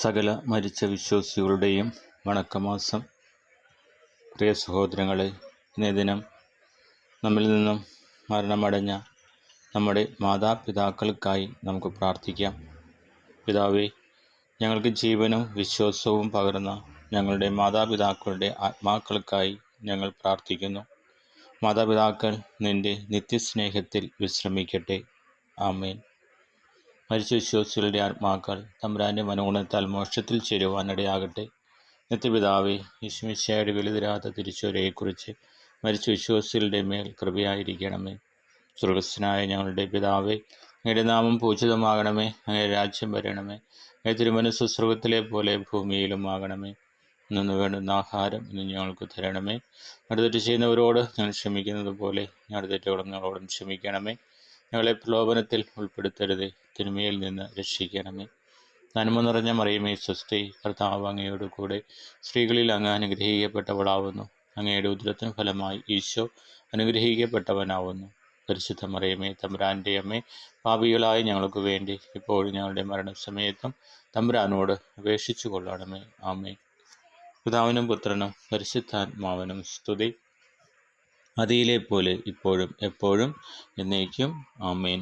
സകല മരിച്ച വിശ്വാസികളുടെയും വണക്കമാസം. പ്രിയ സഹോദരങ്ങളെ, ഇന്നേ ദിനം നമ്മിൽ നിന്നും മരണമടഞ്ഞ നമ്മുടെ മാതാപിതാക്കൾക്കായി നമുക്ക് പ്രാർത്ഥിക്കാം. പിതാവേ, ഞങ്ങൾക്ക് ജീവനും വിശ്വാസവും പകർന്ന ഞങ്ങളുടെ മാതാപിതാക്കളുടെ ആത്മാക്കൾക്കായി ഞങ്ങൾ പ്രാർത്ഥിക്കുന്നു. മാതാപിതാക്കൾ നിൻ്റെ നിത്യസ്നേഹത്തിൽ വിശ്രമിക്കട്ടെ. ആമേൻ. മരിച്ച വിശ്വാസികളുടെ ആത്മാക്കൾ തമ്പുരാൻ്റെ മനോഗുണത്താൽ മോക്ഷത്തിൽ ചേരുവാനിടയാകട്ടെ. നിത്യപിതാവേ, യേശുമിശിഹായുടെ വലുതരാത്ത തിരിച്ചുവരയെക്കുറിച്ച് മരിച്ച വിശ്വാസികളുടെ മേൽ കൃപയായിരിക്കണമേ. സ്വർഗസ്ഥനായ ഞങ്ങളുടെ പിതാവേ, അങ്ങയുടെ നാമം പൂജിതമാകണമേ. അങ്ങയുടെ രാജ്യം വരണമേ. അങ്ങയുടെ തിരുമനസ്സ് സ്വർഗത്തിലെ പോലെ ഭൂമിയിലും ആകണമേ. ഇന്നു വേണ്ടുന്ന ആഹാരം ഇന്ന് ഞങ്ങൾക്ക് തരണമേ. ഞങ്ങളുടെ തെറ്റ് ചെയ്യുന്നവരോട് ഞങ്ങൾ ക്ഷമിക്കുന്നത് പോലെ ഞങ്ങളുടെ തെറ്റുകളും ഞങ്ങളോടും ക്ഷമിക്കണമേ. ഞങ്ങളെ പ്രലോഭനത്തിൽ ഉൾപ്പെടുത്തരുതേ, തിന്മയിൽ നിന്ന് രക്ഷിക്കണമേ. നന്മ നിറഞ്ഞ മറിയമേ, സ്വസ്തി, കർത്താവ് അങ്ങയോട് കൂടെ സ്ത്രീകളിൽ അങ്ങ് അനുഗ്രഹിക്കപ്പെട്ടവളാവുന്നു. അങ്ങയുടെ ഉദരത്തിന് ഫലമായി ഈശോ അനുഗ്രഹിക്കപ്പെട്ടവനാവുന്നു. പരിശുദ്ധ മറിയമേ, തമ്പുരാൻ്റെ അമ്മേ, പാപികളായ ഞങ്ങൾക്ക് വേണ്ടി ഇപ്പോഴും ഞങ്ങളുടെ മരണസമയത്തും തമ്പുരാനോട് അപേക്ഷിച്ചു കൊള്ളണമേ. ആമേൻ. പിതാവിനും പുത്രനും പരിശുദ്ധാത്മാവിനും സ്തുതി, ആദിയിലെ പോലെ ഇപ്പോഴും എപ്പോഴും എന്നേക്കും. ആമേൻ.